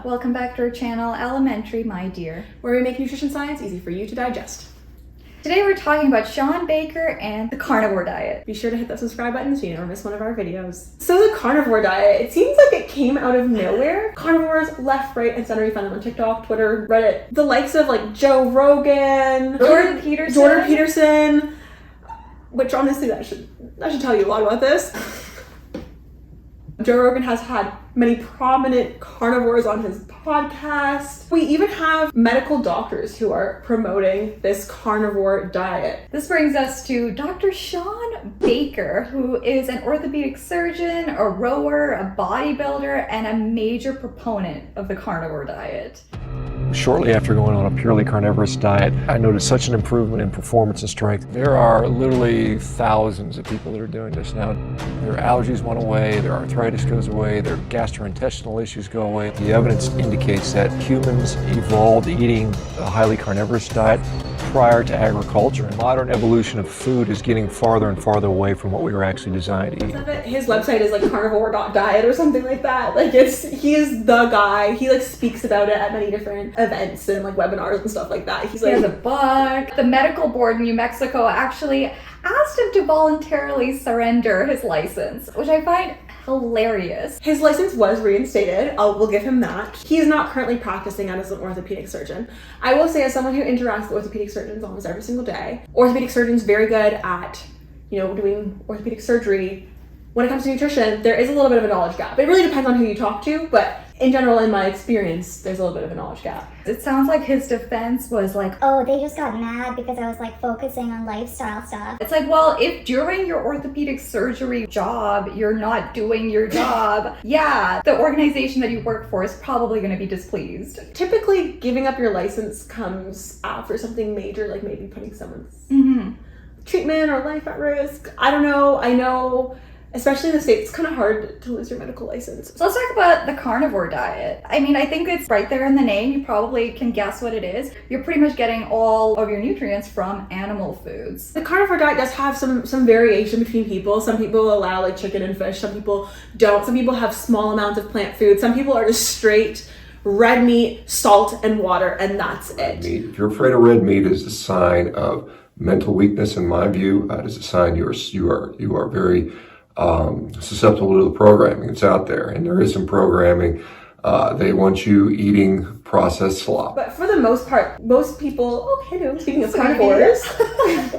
Ava. Welcome back to our channel, Elementary, my dear, where we make nutrition science easy for you to digest. Today we're talking about Shawn Baker and the carnivore diet. Be sure to hit that subscribe button so you never miss one of our videos. So the carnivore diet, it seems like it came out of nowhere. Carnivores left, right, and center. You find them on TikTok, Twitter, Reddit. The likes of like Joe Rogan, Jordan Peterson, which honestly that should tell you a lot about this. Joe Rogan has had many prominent carnivores on his podcast. We even have medical doctors who are promoting this carnivore diet. This brings us to Dr. Shawn Baker, who is an orthopedic surgeon, a rower, a bodybuilder, and a major proponent of the carnivore diet. Shortly after going on a purely carnivorous diet, I noticed such an improvement in performance and strength. There are literally thousands of people that are doing this now. Their allergies went away, their arthritis goes away, their gastrointestinal issues go away. The evidence indicates that humans evolved eating a highly carnivorous diet prior to agriculture. Modern evolution of food is getting farther and farther away from what we were actually designed to eat. His website is like carnivore.diet or something like that. Like he is the guy. He like speaks about it at many different events and like webinars and stuff like that. He has a book. The medical board in New Mexico actually asked him to voluntarily surrender his license, which I find hilarious. His license was reinstated. We'll give him that. He is not currently practicing as an orthopedic surgeon. I will say, as someone who interacts with orthopedic surgeons almost every single day, orthopedic surgeons very good at, doing orthopedic surgery. When it comes to nutrition, there is a little bit of a knowledge gap. It really depends on who you talk to, but in general, in my experience, there's a little bit of a knowledge gap. It sounds like his defense was like, oh, they just got mad because I was like focusing on lifestyle stuff. It's like, well, if during your orthopedic surgery job, you're not doing your job, yeah, the organization that you work for is probably going to be displeased. Typically, giving up your license comes after something major, like maybe putting someone's treatment or life at risk. I don't know. I know, especially in the States, it's kind of hard to lose your medical license. So let's talk about the carnivore diet. I mean, I think it's right there in the name. You probably can guess what it is. You're pretty much getting all of your nutrients from animal foods. The carnivore diet does have some variation between people. Some people allow like chicken and fish. Some people don't. Some people have small amounts of plant food. Some people are just straight red meat, salt, and water, and that's it. If you're afraid of red meat, it's a sign of mental weakness, in my view. It is a sign you are very susceptible to the programming that's out there, and there is some programming. They want you eating processed slop. But for the most part, most people, speaking of carnivores,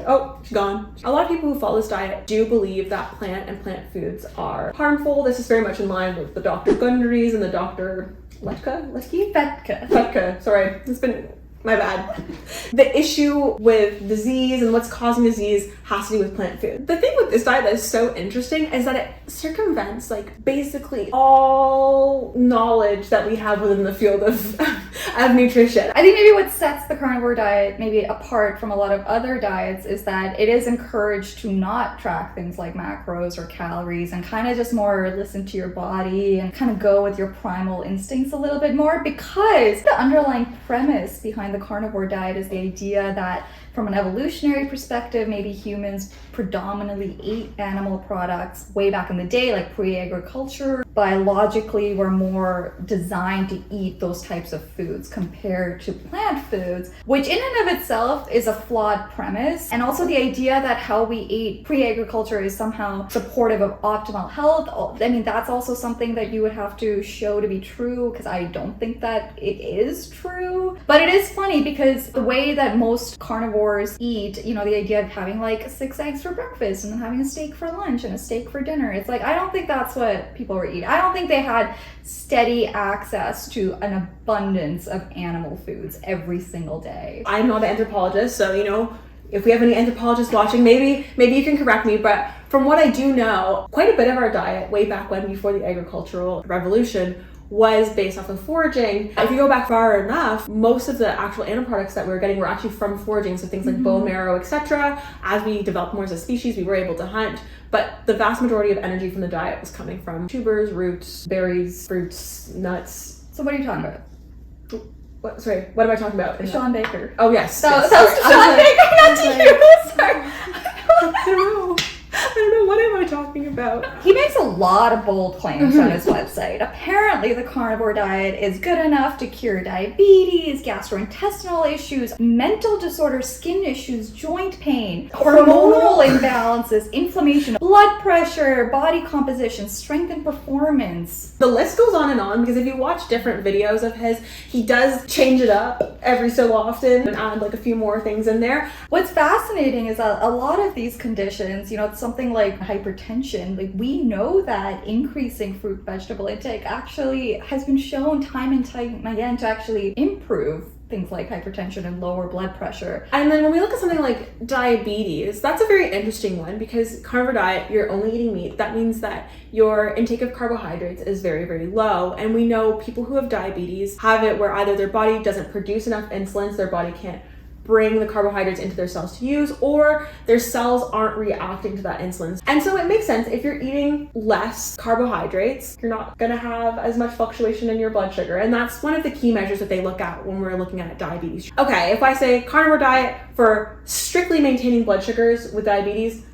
oh, she's gone. A lot of people who follow this diet do believe that plant foods are harmful. This is very much in line with the Dr. Gundry's and the Dr. Fetka. Sorry, it's been my bad. The issue with disease and what's causing disease has to do with plant food. The thing with this diet that is so interesting is that it circumvents like basically all knowledge that we have within the field of nutrition. I think maybe what sets the carnivore diet maybe apart from a lot of other diets is that it is encouraged to not track things like macros or calories and kind of just more listen to your body and kind of go with your primal instincts a little bit more, because the underlying premise behind the carnivore diet is the idea that from an evolutionary perspective, maybe humans predominantly ate animal products way back in the day, like pre-agriculture. Biologically, we're more designed to eat those types of foods compared to plant foods, which in and of itself is a flawed premise. And also the idea that how we ate pre-agriculture is somehow supportive of optimal health. I mean, that's also something that you would have to show to be true, because I don't think that it is true. But it is funny because the way that most carnivores eat, the idea of having like 6 eggs for breakfast and then having a steak for lunch and a steak for dinner, it's like, I don't think that's what people were eating. I don't think they had steady access to an abundance of animal foods every single day. I'm not an anthropologist, so if we have any anthropologists watching, maybe you can correct me, but from what I do know, quite a bit of our diet way back when, before the agricultural revolution, was based off of foraging. If you go back far enough, most of the actual animal products that we were getting were actually from foraging, so things like bone marrow, etc. As we developed more as a species, we were able to hunt, but the vast majority of energy from the diet was coming from tubers, roots, berries, fruits, nuts. So what are you talking about? What am I talking about? Shawn Baker. Oh, yes. That was Shawn Baker, not to you. Sorry. I don't know. What am I talking about? He makes a lot of bold claims on his website. Apparently, the carnivore diet is good enough to cure diabetes, gastrointestinal issues, mental disorders, skin issues, joint pain, hormonal imbalances, inflammation, blood pressure, body composition, strength and performance. The list goes on, because if you watch different videos of his, he does change it up every so often and add like a few more things in there. What's fascinating is that a lot of these conditions, you know, it's something like hypertension. Like, we know that increasing fruit vegetable intake actually has been shown time and time again to actually improve things like hypertension and lower blood pressure. And then when we look at something like diabetes, that's a very interesting one, because carnivore diet, you're only eating meat. That means that your intake of carbohydrates is very, very low. And we know people who have diabetes have it where either their body doesn't produce enough insulin, so their body can't bring the carbohydrates into their cells to use, or their cells aren't reacting to that insulin. And so it makes sense, if you're eating less carbohydrates, you're not gonna have as much fluctuation in your blood sugar. And that's one of the key measures that they look at when we're looking at diabetes. Okay, if I say carnivore diet for strictly maintaining blood sugars with diabetes,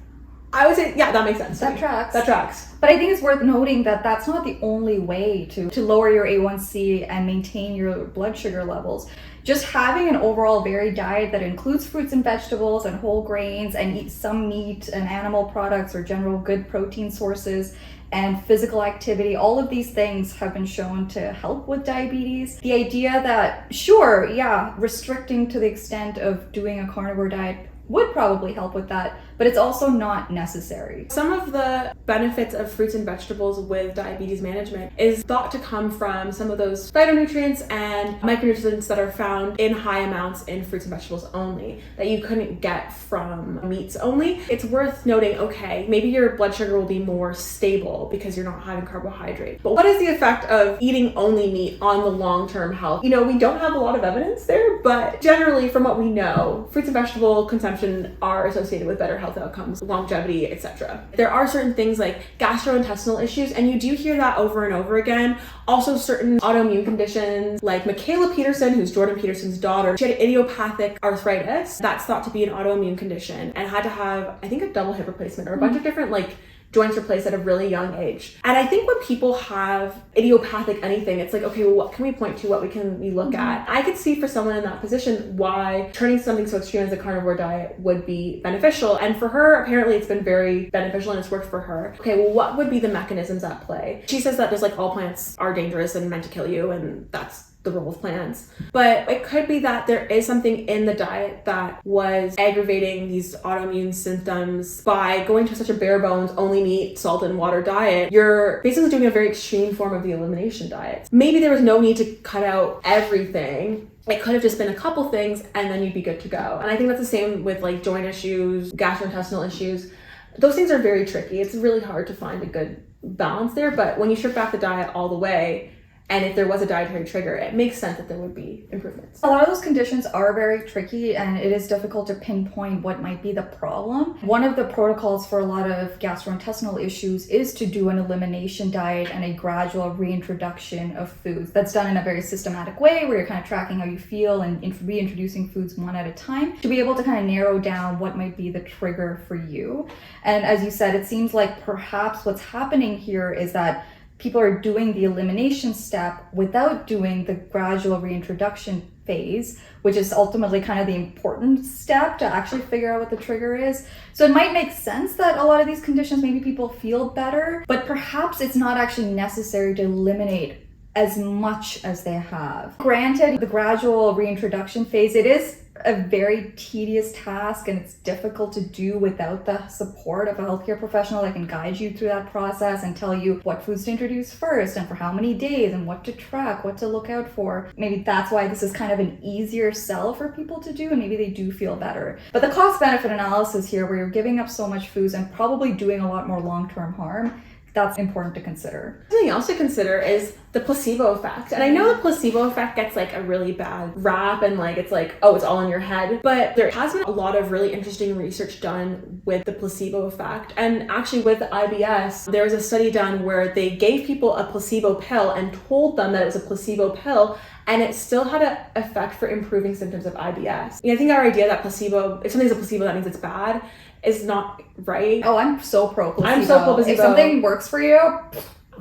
I would say, yeah, that makes sense. That tracks. That tracks. But I think it's worth noting that that's not the only way to lower your A1C and maintain your blood sugar levels. Just having an overall varied diet that includes fruits and vegetables and whole grains and eat some meat and animal products or general good protein sources and physical activity, all of these things have been shown to help with diabetes. The idea that, sure, yeah, restricting to the extent of doing a carnivore diet would probably help with that, but it's also not necessary. Some of the benefits of fruits and vegetables with diabetes management is thought to come from some of those phytonutrients and micronutrients that are found in high amounts in fruits and vegetables only, that you couldn't get from meats only. It's worth noting, okay, maybe your blood sugar will be more stable because you're not having carbohydrate. But what is the effect of eating only meat on the long-term health? You know, we don't have a lot of evidence there, but generally from what we know, fruits and vegetable consumption are associated with better health outcomes, longevity, etc. There are certain things like gastrointestinal issues, and you do hear that over and over again. Also certain autoimmune conditions, like Michaela Peterson, who's Jordan Peterson's daughter, she had idiopathic arthritis. That's thought to be an autoimmune condition and had to have, I think, a double hip replacement or a bunch of different joints replaced at a really young age. And I think when people have idiopathic anything, it's like, okay, well, what can we point to? What we look at? I could see for someone in that position why turning something so extreme as a carnivore diet would be beneficial. And for her, apparently it's been very beneficial and it's worked for her. Okay, well, what would be the mechanisms at play? She says that just all plants are dangerous and meant to kill you, and that's the role of plants. But it could be that there is something in the diet that was aggravating these autoimmune symptoms. By going to such a bare bones, only meat, salt and water diet, you're basically doing a very extreme form of the elimination diet. Maybe there was no need to cut out everything. It could have just been a couple things and then you'd be good to go. And I think that's the same with joint issues, gastrointestinal issues. Those things are very tricky. It's really hard to find a good balance there, but when you strip back the diet all the way, and if there was a dietary trigger, it makes sense that there would be improvements. A lot of those conditions are very tricky, and it is difficult to pinpoint what might be the problem. One of the protocols for a lot of gastrointestinal issues is to do an elimination diet and a gradual reintroduction of foods. That's done in a very systematic way where you're kind of tracking how you feel and reintroducing foods one at a time to be able to kind of narrow down what might be the trigger for you. And as you said, it seems like perhaps what's happening here is that people are doing the elimination step without doing the gradual reintroduction phase, which is ultimately kind of the important step to actually figure out what the trigger is. So it might make sense that a lot of these conditions, maybe people feel better, but perhaps it's not actually necessary to eliminate as much as they have. Granted, the gradual reintroduction phase, it is a very tedious task and it's difficult to do without the support of a healthcare professional that can guide you through that process and tell you what foods to introduce first and for how many days and what to track, what to look out for. Maybe that's why this is kind of an easier sell for people to do and maybe they do feel better. But the cost-benefit analysis here, where you're giving up so much foods and probably doing a lot more long-term harm, that's important to consider. Something else to consider is the placebo effect. And I know the placebo effect gets a really bad rap and it's oh, it's all in your head. But there has been a lot of really interesting research done with the placebo effect. And actually with the IBS, there was a study done where they gave people a placebo pill and told them that it was a placebo pill, and it still had an effect for improving symptoms of IBS. I think our idea that placebo, if something's a placebo, that means it's bad, is not right. Oh, I'm so pro placebo. I'm so pro placebo. If something works for you,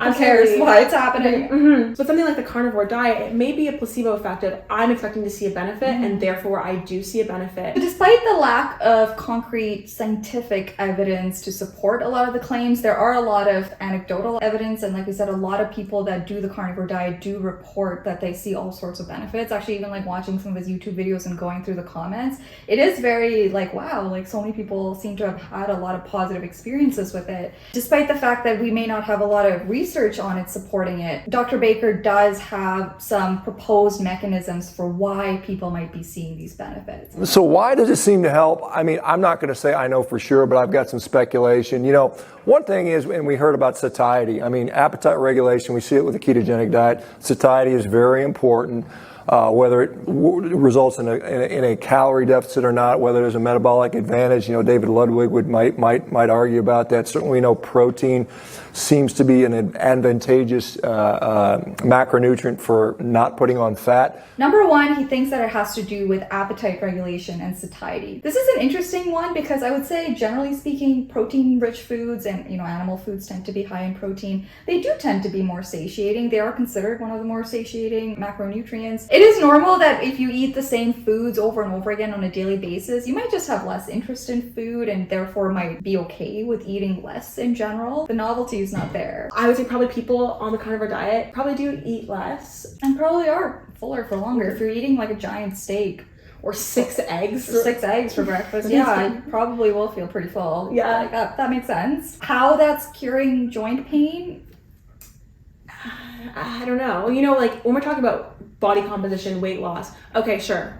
who cares why it's happening? Mm-hmm. But something like the carnivore diet, it may be a placebo effect of I'm expecting to see a benefit, and therefore I do see a benefit. Despite the lack of concrete scientific evidence to support a lot of the claims, there are a lot of anecdotal evidence, and like we said, a lot of people that do the carnivore diet do report that they see all sorts of benefits. Actually, even like watching some of his YouTube videos and going through the comments, it is very like, wow, like so many people seem to have had a lot of positive experiences with it. Despite the fact that we may not have a lot of research on it supporting it, Dr. Baker does have some proposed mechanisms for why people might be seeing these benefits. So why does it seem to help? I mean, I'm not going to say I know for sure, but I've got some speculation. You know, one thing is, and we heard about satiety. I mean, appetite regulation, we see it with the ketogenic diet. Satiety is very important. Whether it results in a calorie deficit or not, whether there's a metabolic advantage. You know, David Ludwig might argue about that. Certainly, we know protein seems to be an advantageous macronutrient for not putting on fat. Number one, he thinks that it has to do with appetite regulation and satiety. This is an interesting one because I would say, generally speaking, protein-rich foods and, you know, animal foods tend to be high in protein. They do tend to be more satiating. They are considered one of the more satiating macronutrients. It is normal that if you eat the same foods over and over again on a daily basis, you might just have less interest in food and therefore might be okay with eating less in general. The novelty is not there. I would say probably people on the carnivore diet probably do eat less. And probably are fuller for longer. If you're eating like a giant steak, Or 6 eggs. or 6 eggs for breakfast, yeah, you probably will feel pretty full. Yeah. Like that makes sense. How that's curing joint pain? I don't know. You know, like when we're talking about body composition, weight loss, okay, sure,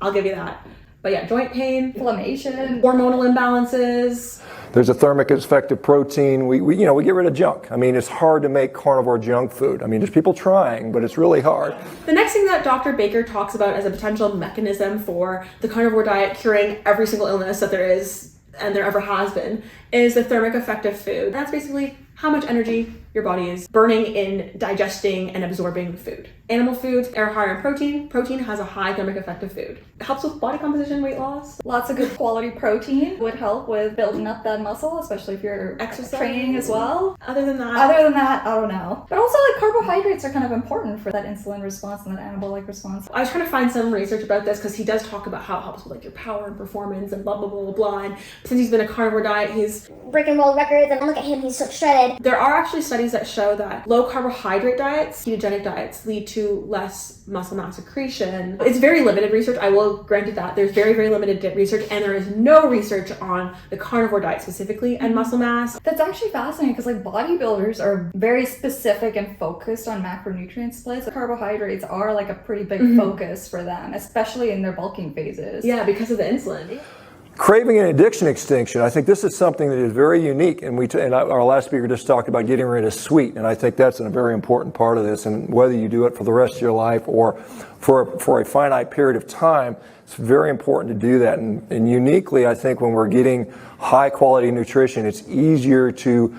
I'll give you that. But yeah, joint pain, Inflammation. hormonal imbalances. There's a thermic effect of protein. We get rid of junk. I mean, it's hard to make carnivore junk food. I mean, there's people trying, but it's really hard. The next thing that Dr. Baker talks about as a potential mechanism for the carnivore diet curing every single illness that there is and there ever has been is the thermic effect of food. That's basically how much energy your body is burning in digesting and absorbing food. Animal foods are higher in protein. Protein has a high thermic effect of food. It helps with body composition, weight loss. Lots of good quality protein would help with building up that muscle, especially if you're Exercise. training as well. Other than that, I don't know. But also, like, carbohydrates are kind of important for that insulin response and that anabolic response. I was trying to find some research about this because he does talk about how it helps with like your power and performance and blah blah blah blah blah. And since he's been a carnivore diet, he's Breaking world records, and look at him, he's so shredded. there are actually studies that show that low carbohydrate diets, ketogenic diets, lead to less muscle mass accretion. It's very limited research. I will grant you that. There's very, very limited research, and there is no research on the carnivore diet specifically and muscle mass. That's actually fascinating because like bodybuilders are very specific and focused on macronutrient splits. Carbohydrates are like a pretty big focus for them, especially in their bulking phases. Yeah, because of the insulin. Craving and addiction extinction. I think this is something that is very unique, and our last speaker just talked about getting rid of sweet, and I think that's a very important part of this. And whether you do it for the rest of your life or for a finite period of time, it's very important to do that. And uniquely, I think when we're getting high quality nutrition, it's easier to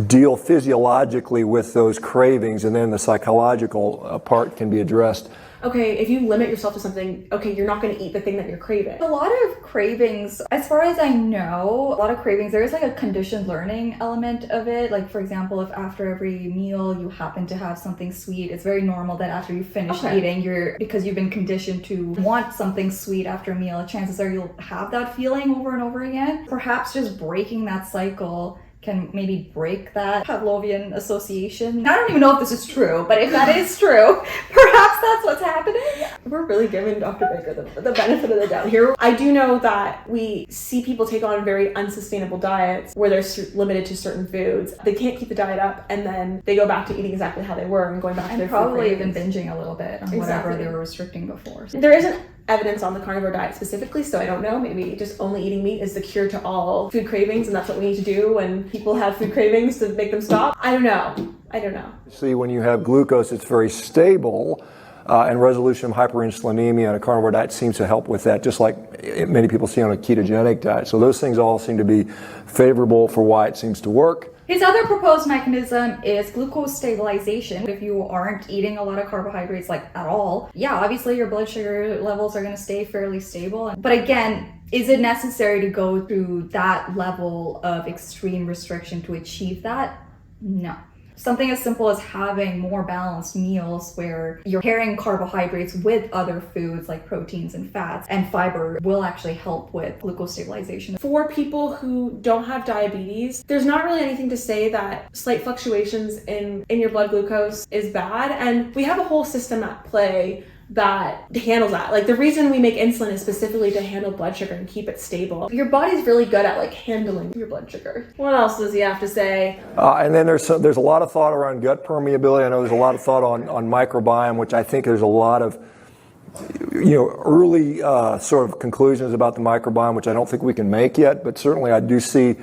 deal physiologically with those cravings, and then the psychological part can be addressed. Okay, if you limit yourself to something, okay, you're not going to eat the thing that you're craving. A lot of cravings, as far as I know, a lot of cravings, there is like a conditioned learning element of it. Like, for example, if after every meal you happen to have something sweet, it's very normal that after you finish eating, because you've been conditioned to want something sweet after a meal, chances are you'll have that feeling over and over again. Perhaps just breaking that cycle can maybe break that Pavlovian association. I don't even know if this is true, but if that is true, perhaps that's what's happening. We're really giving Dr. Baker the benefit of the doubt here. I do know that we see people take on very unsustainable diets where they're limited to certain foods. They can't keep the diet up, and then they go back to eating exactly how they were and going back to their probably food even cravings. binging a little bit on whatever they were restricting before. There isn't evidence on the carnivore diet specifically, so I don't know. Maybe just only eating meat is the cure to all food cravings, and that's what we need to do when people have food cravings to make them stop. I don't know. See, when you have glucose, it's very stable, and resolution of hyperinsulinemia on a carnivore diet seems to help with that, just like many people see on a ketogenic diet. So those things all seem to be favorable for why it seems to work. His other proposed mechanism is glucose stabilization. If you aren't eating a lot of carbohydrates like at all, yeah, obviously your blood sugar levels are going to stay fairly stable. But again, Is it necessary to go through that level of extreme restriction to achieve that? No. Something as simple as having more balanced meals where you're pairing carbohydrates with other foods like proteins and fats and fiber will actually help with glucose stabilization. For people who don't have diabetes, there's not really anything to say that slight fluctuations in your blood glucose is bad. And we have a whole system at play that handles that. Like the reason we make insulin is specifically to handle blood sugar and keep it stable. Your body's really good at like handling your blood sugar. What else does he have to say? And then there's a lot of thought around gut permeability. I know there's a lot of thought on microbiome, which I think there's a lot of early sort of conclusions about the microbiome, which I don't think we can make yet, but certainly I do see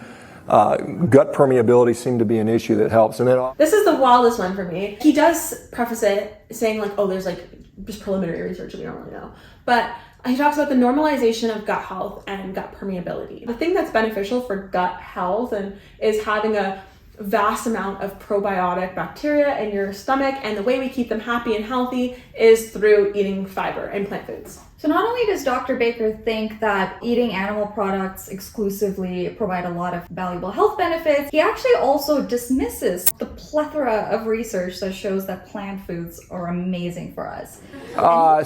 gut permeability seem to be an issue that helps. And then this is the wildest one for me. He does preface it saying like, oh, there's like just preliminary research that we don't really know. But he talks about the normalization of gut health and gut permeability. The thing that's beneficial for gut health is having a vast amount of probiotic bacteria in your stomach, and the way we keep them happy and healthy is through eating fiber and plant foods. So not only does Dr. Baker think that eating animal products exclusively provide a lot of valuable health benefits, he actually also dismisses the plethora of research that shows that plant foods are amazing for us.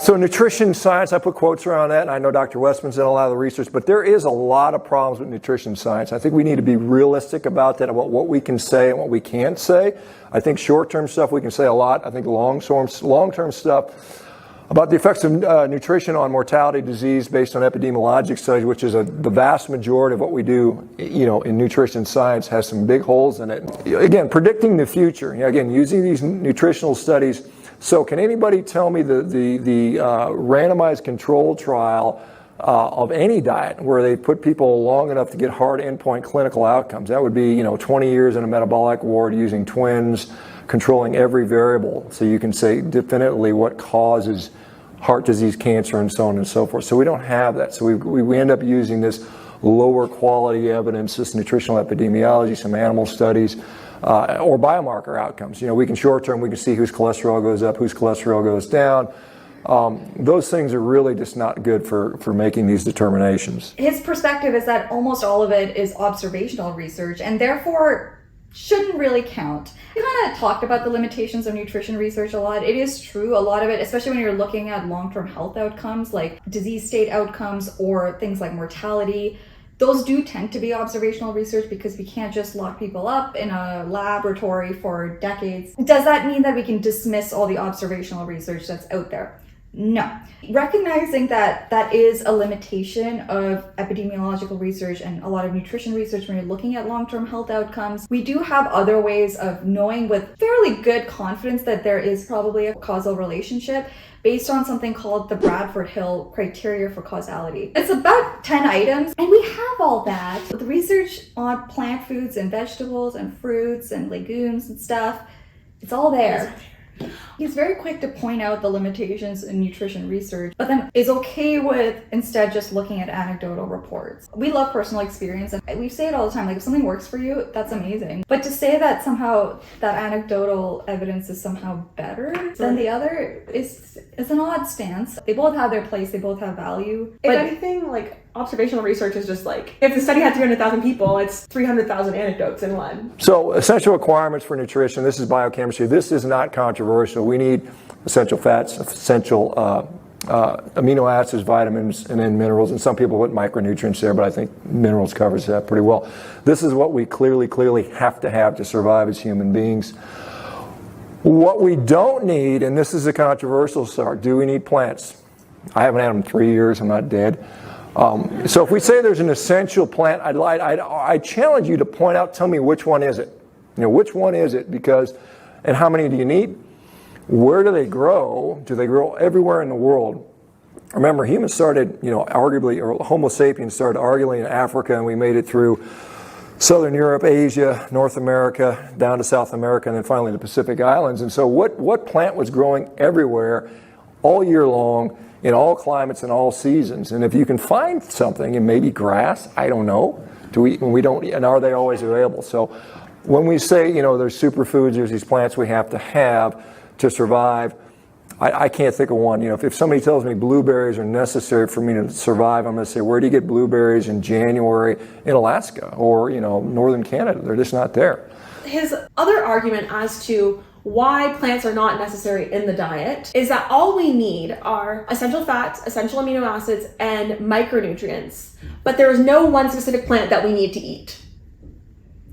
So nutrition science, I put quotes around that, and I know Dr. Westman's done a lot of the research, but there is a lot of problems with nutrition science. I think we need to be realistic about that, about what we can say and what we can't say. I think short-term stuff we can say a lot. I think long-term stuff about the effects of nutrition on mortality, disease based on epidemiologic studies, which is the vast majority of what we do, in nutrition science, has some big holes in it. Again, predicting the future. Again, using these nutritional studies. So, can anybody tell me the randomized control trial of any diet where they put people long enough to get hard endpoint clinical outcomes? That would be 20 years in a metabolic ward using twins, controlling every variable, so you can say definitively what causes heart disease, cancer, and so on and so forth. So we don't have that. So we end up using this lower quality evidence, this nutritional epidemiology, some animal studies, or biomarker outcomes. We can short term, we can see whose cholesterol goes up, whose cholesterol goes down. Those things are really just not good for making these determinations. His perspective is that almost all of it is observational research and therefore shouldn't really count. We kind of talked about the limitations of nutrition research a lot. It is true, a lot of it, especially when you're looking at long-term health outcomes like disease state outcomes or things like mortality. Those do tend to be observational research because we can't just lock people up in a laboratory for decades. Does that mean that we can dismiss all the observational research that's out there? No. Recognizing that that is a limitation of epidemiological research and a lot of nutrition research when you're looking at long-term health outcomes, we do have other ways of knowing with fairly good confidence that there is probably a causal relationship based on something called the Bradford-Hill criteria for causality. It's about 10 items, and we have all that. The research on plant foods and vegetables and fruits and legumes and stuff, it's all there. He's very quick to point out the limitations in nutrition research, but then is okay with instead just looking at anecdotal reports. We love personal experience, and we say it all the time, like if something works for you, that's amazing. But to say that somehow that anecdotal evidence is somehow better than the other is an odd stance. They both have their place, they both have value. If anything, like observational research is just like, if the study had 300,000 people, it's 300,000 anecdotes in one. So essential requirements for nutrition, this is biochemistry. This is not controversial. We need essential fats, essential amino acids, vitamins, and then minerals. And some people put micronutrients there, but I think minerals covers that pretty well. This is what we clearly have to survive as human beings. What we don't need, and this is a controversial start, do we need plants? I haven't had them in 3 years, I'm not dead. So if we say there's an essential plant, I challenge you to point out, tell me which one is it? Which one is it? Because, and how many do you need? Where do they grow? Do they grow everywhere in the world? Remember, humans started, arguably, or Homo sapiens started arguably in Africa, and we made it through Southern Europe, Asia, North America, down to South America, and then finally the Pacific Islands. And so what plant was growing everywhere all year long, in all climates and all seasons? And if you can find something, and maybe grass, I don't know, and are they always available? So when we say, there's superfoods, there's these plants we have to survive, I can't think of one. You know, if somebody tells me blueberries are necessary for me to survive, I'm going to say, where do you get blueberries in January in Alaska or, you know, northern Canada? They're just not there. His other argument as to why plants are not necessary in the diet is that all we need are essential fats, essential amino acids, and micronutrients. But there is no one specific plant that we need to eat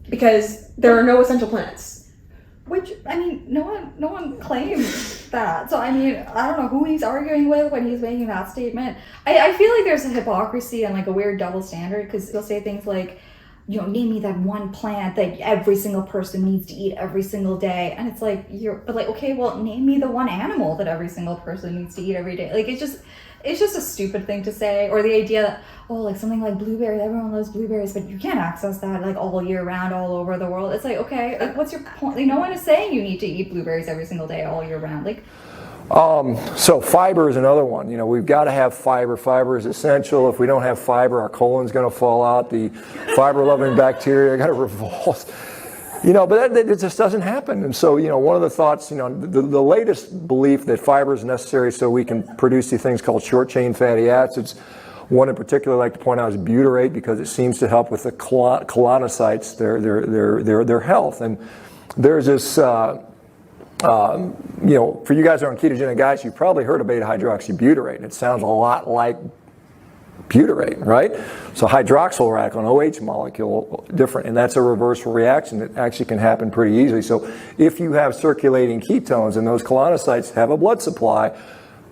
because there are no essential plants. Which, I mean, no one claims that. So, I mean, I don't know who he's arguing with when he's making that statement. I feel like there's a hypocrisy and like a weird double standard, because he'll say things like, you know, name me that one plant that every single person needs to eat every single day. And it's like, okay, well, name me the one animal that every single person needs to eat every day. Like, it's just a stupid thing to say. Or the idea that, oh, like something like blueberries, everyone loves blueberries, but you can't access that like all year round, all over the world. It's like, okay, like, what's your point? Like, no one is saying you need to eat blueberries every single day, all year round. Like, so fiber is another one. You know, we've got to have fiber. Fiber is essential. If we don't have fiber, our colon's going to fall out. The fiber-loving bacteria are going to revolt. You know, but that just doesn't happen. And so, you know, one of the thoughts, you know, the latest belief that fiber is necessary so we can produce these things called short-chain fatty acids. One in particular I'd like to point out is butyrate, because it seems to help with the colonocytes, their health. And there's this, you know, for you guys that are on ketogenic diets, you've probably heard of beta-hydroxybutyrate. It sounds a lot like butyrate, right? So hydroxyl radical, an OH molecule, different, and that's a reversible reaction that actually can happen pretty easily. So if you have circulating ketones and those colonocytes have a blood supply,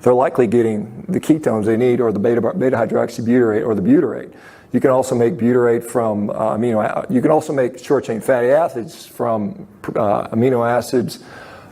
they're likely getting the ketones they need, or the beta-hydroxybutyrate or the butyrate. You can also make butyrate from you can also make short-chain fatty acids from amino acids.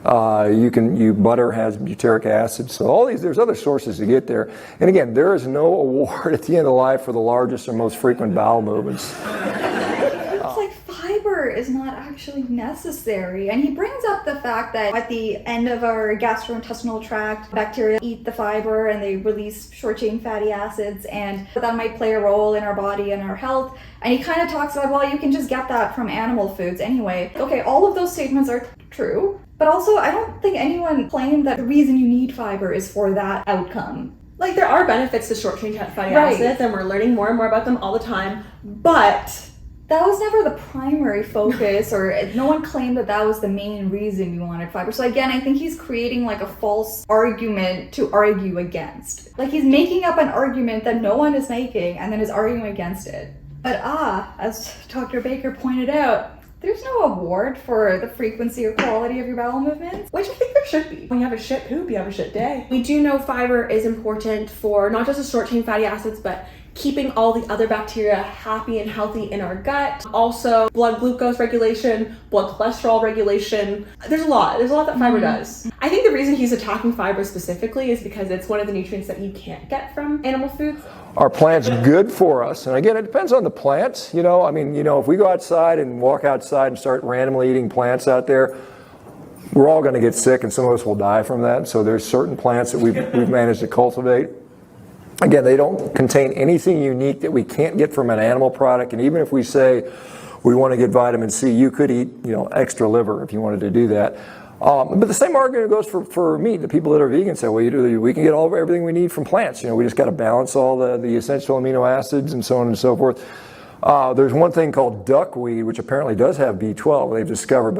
Butter has butyric acid. So all these, there's other sources to get there. And again, there is no award at the end of life for the largest or most frequent bowel movements. It's like fiber is not actually necessary. And he brings up the fact that at the end of our gastrointestinal tract, bacteria eat the fiber and they release short-chain fatty acids, and that might play a role in our body and our health. And he kind of talks about, well, you can just get that from animal foods anyway. Okay, all of those statements are true. But also, I don't think anyone claimed that the reason you need fiber is for that outcome. Like, there are benefits to short-chain fatty acids, and we're learning more and more about them all the time, but that was never the primary focus, or no one claimed that that was the main reason you wanted fiber. So again, I think he's creating like a false argument to argue against. Like, he's making up an argument that no one is making and then is arguing against it. But as Dr. Baker pointed out, there's no award for the frequency or quality of your bowel movements. Which I think there should be. When you have a shit poop, you have a shit day. We do know fiber is important for not just the short-chain fatty acids, but keeping all the other bacteria happy and healthy in our gut. Also, blood glucose regulation, blood cholesterol regulation. There's a lot that fiber does. I think the reason he's attacking fiber specifically is because it's one of the nutrients that you can't get from animal foods. Are plants good for us? And again, it depends on the plants. You know, I mean, you know, if we go outside and walk outside and start randomly eating plants out there, we're all going to get sick, and some of us will die from that. So there's certain plants that we've managed to cultivate. Again, they don't contain anything unique that we can't get from an animal product. And even if we say we want to get vitamin C, you could eat, you know, extra liver if you wanted to do that. But the same argument goes for meat. The people that are vegan say, well, we can get everything we need from plants. You know, we just got to balance all the essential amino acids and so on and so forth. There's one thing called duckweed, which apparently does have B12. They've discovered,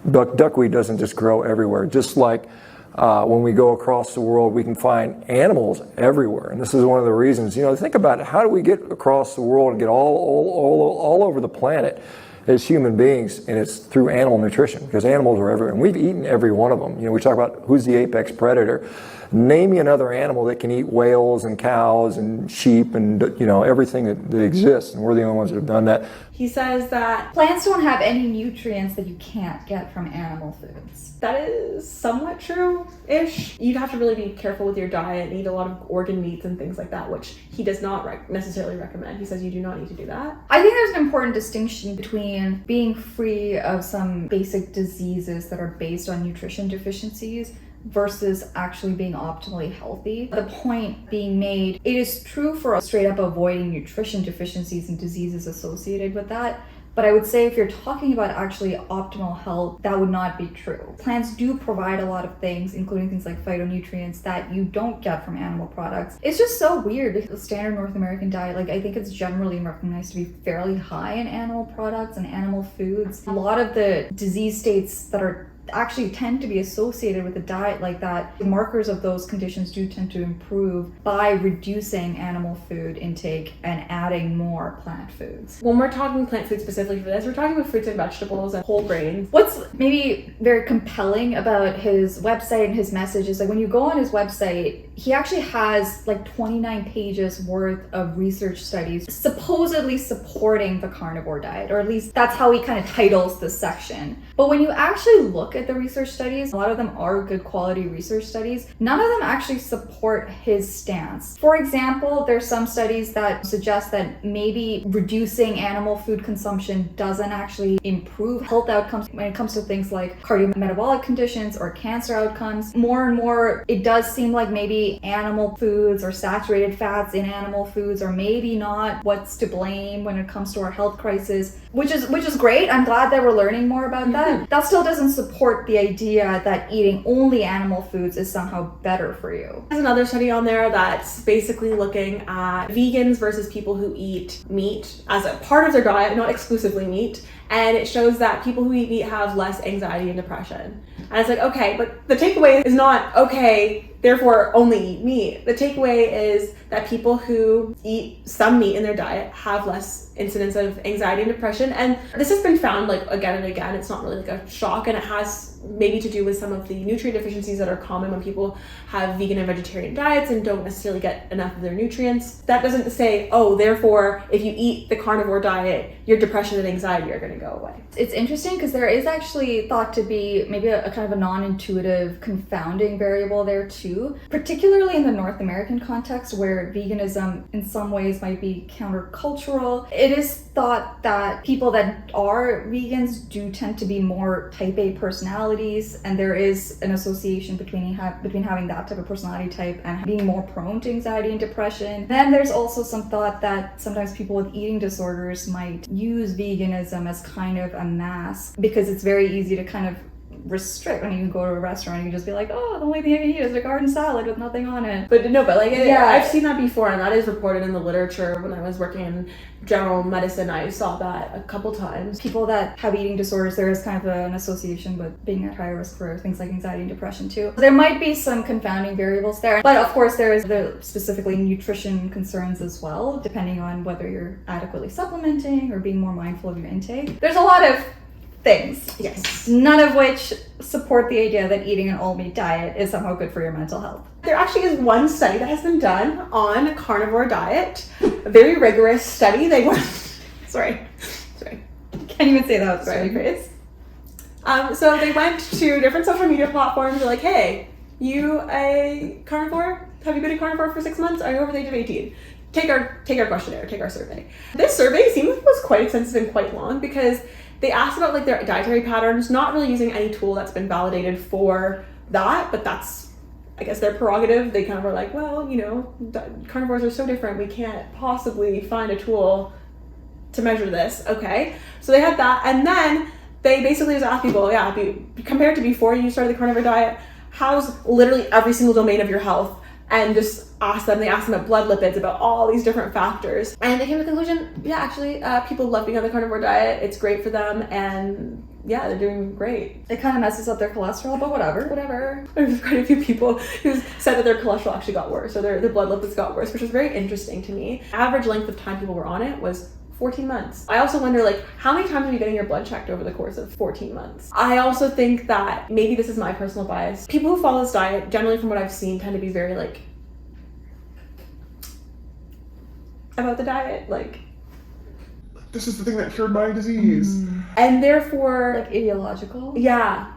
but duckweed doesn't just grow everywhere. Just like when we go across the world, we can find animals everywhere. And this is one of the reasons. You know, think about it. How do we get across the world and get all over the planet as human beings? And it's through animal nutrition, because animals are everywhere, and we've eaten every one of them. You know, we talk about who's the apex predator. Name me another animal that can eat whales and cows and sheep and, you know, everything that exists, and we're the only ones that have done that. He says that plants don't have any nutrients that you can't get from animal foods. That is somewhat true-ish. You'd have to really be careful with your diet and eat a lot of organ meats and things like that, which he does not necessarily recommend. He says you do not need to do that. I think there's an important distinction between being free of some basic diseases that are based on nutrition deficiencies versus actually being optimally healthy. The point being made, it is true for straight up avoiding nutrition deficiencies and diseases associated with that, But I would say if you're talking about actually optimal health, that would not be true. Plants do provide a lot of things, including things like phytonutrients that you don't get from animal products. It's just so weird. The standard North American diet, like I think it's generally recognized to be fairly high in animal products and animal foods. A lot of the disease states that are actually tend to be associated with a diet like that, the markers of those conditions do tend to improve by reducing animal food intake and adding more plant foods. When we're talking plant food specifically for this, we're talking about fruits and vegetables and whole grains. What's maybe very compelling about his website and his message is like when you go on his website, he actually has like 29 pages worth of research studies supposedly supporting the carnivore diet, or at least that's how he kind of titles this section. But when you actually look at the research studies, a lot of them are good quality research studies. None of them actually support his stance. For example, there's some studies that suggest that maybe reducing animal food consumption doesn't actually improve health outcomes when it comes to things like cardiometabolic conditions or cancer outcomes. More and more, it does seem like maybe animal foods or saturated fats in animal foods are maybe not what's to blame when it comes to our health crisis, which is great. I'm glad that we're learning more about that. That still doesn't support the idea that eating only animal foods is somehow better for you. There's another study on there that's basically looking at vegans versus people who eat meat as a part of their diet, not exclusively meat. And it shows that people who eat meat have less anxiety and depression. And it's like, okay, but the takeaway is not, okay, therefore only eat meat. The takeaway is that people who eat some meat in their diet have less incidence of anxiety and depression. And this has been found like again and again. It's not really like a shock, and it has maybe to do with some of the nutrient deficiencies that are common when people have vegan and vegetarian diets and don't necessarily get enough of their nutrients. That doesn't say, oh, therefore, if you eat the carnivore diet, your depression and anxiety are going to go away. It's interesting because there is actually thought to be maybe a kind of a non-intuitive confounding variable there too, particularly in the North American context where veganism in some ways might be countercultural. It is thought that people that are vegans do tend to be more type A personalities, and there is an association between having that type of personality type and being more prone to anxiety and depression. Then there's also some thought that sometimes people with eating disorders might use veganism as kind of a mask because it's very easy to kind of restrict when you go to a restaurant. You can just be like, oh, the only thing I can eat is a garden salad with nothing on it. But I've seen that before, and that is reported in the literature. When I was working in general medicine, I saw that a couple times. People that have eating disorders, there is kind of an association with being at higher risk for things like anxiety and depression too. There might be some confounding variables there, but of course there is the specifically nutrition concerns as well, depending on whether you're adequately supplementing or being more mindful of your intake. There's a lot of things. Yes. None of which support the idea that eating an all-meat diet is somehow good for your mental health. There actually is one study that has been done on a carnivore diet. A very rigorous study. They went... Sorry. Can't even say that with a straight face. So they went to different social media platforms. They're like, hey, you a carnivore? Have you been a carnivore for 6 months? Are you over the age of 18? Take our questionnaire, take our survey. This survey seemed like it was quite extensive and quite long because they asked about like their dietary patterns, not really using any tool that's been validated for that, but that's, I guess, their prerogative. They kind of were like, well, you know, carnivores are so different, we can't possibly find a tool to measure this. Okay, so they had that, and then they basically just asked people, compared to before you started the carnivore diet, how's literally every single domain of your health? And just they asked them about blood lipids, about all these different factors. And they came to the conclusion, people love being on the carnivore diet. It's great for them. And yeah, they're doing great. It kind of messes up their cholesterol, but whatever. There's quite a few people who said that their cholesterol actually got worse, or their blood lipids got worse, which was very interesting to me. Average length of time people were on it was 14 months. I also wonder, like, how many times are you getting your blood checked over the course of 14 months? I also think that maybe this is my personal bias. People who follow this diet, generally from what I've seen, tend to be very, like, about the diet, like, this is the thing that cured my disease. And therefore... like ideological? Yeah.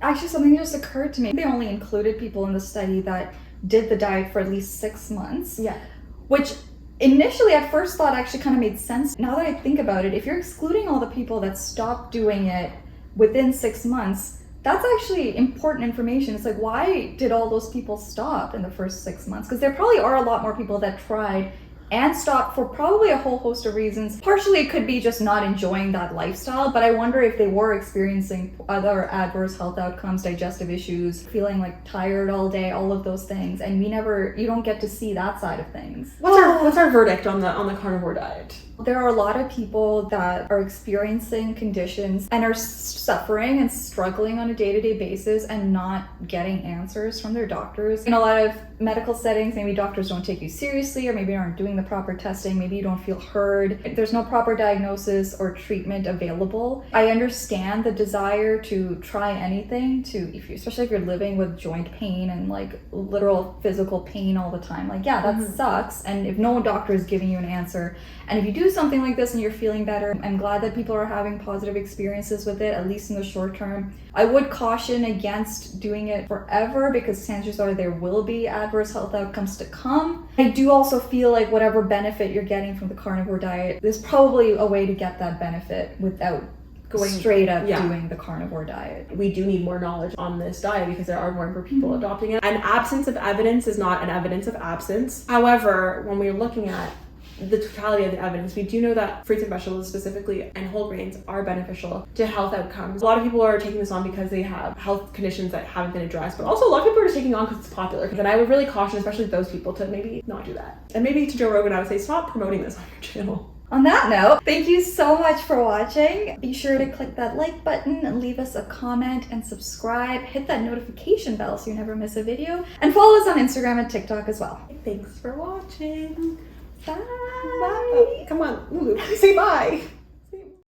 Actually, something just occurred to me. They only included people in the study that did the diet for at least 6 months. Yeah. Which initially, at first thought, actually kind of made sense. Now that I think about it, if you're excluding all the people that stopped doing it within 6 months, that's actually important information. It's like, why did all those people stop in the first 6 months? Because there probably are a lot more people that tried and stopped for probably a whole host of reasons. Partially it could be just not enjoying that lifestyle, but I wonder if they were experiencing other adverse health outcomes, digestive issues, feeling like tired all day, all of those things, and you don't get to see that side of things. What's our verdict on the carnivore diet? There are a lot of people that are experiencing conditions and are suffering and struggling on a day-to-day basis and not getting answers from their doctors. In a lot of medical settings, maybe doctors don't take you seriously, or maybe aren't doing the proper testing, maybe you don't feel heard. There's no proper diagnosis or treatment available. I understand the desire to try anything, especially if you're living with joint pain and like literal physical pain all the time. Like, yeah, that sucks. And if no doctor is giving you an answer, and if you do something like this and you're feeling better, I'm glad that people are having positive experiences with it, at least in the short term. I would caution against doing it forever, because chances are there will be adverse health outcomes to come. I do also feel like whatever benefit you're getting from the carnivore diet, there's probably a way to get that benefit without going straight up doing the carnivore diet. We do need more knowledge on this diet because there are more and more people adopting it. An absence of evidence is not an evidence of absence. However, when we're looking at the totality of the evidence, we do know that fruits and vegetables specifically and whole grains are beneficial to health outcomes. A lot of people are taking this on because they have health conditions that haven't been addressed, but also a lot of people are just taking it on because it's popular. And I would really caution, especially those people, to maybe not do that. And maybe to Joe Rogan, I would say stop promoting this on your channel. On that note, thank you so much for watching. Be sure to click that like button and leave us a comment and subscribe. Hit that notification bell so you never miss a video. And follow us on Instagram and TikTok as well. Thanks for watching. Bye. Bye. Come on, Lulu, say bye.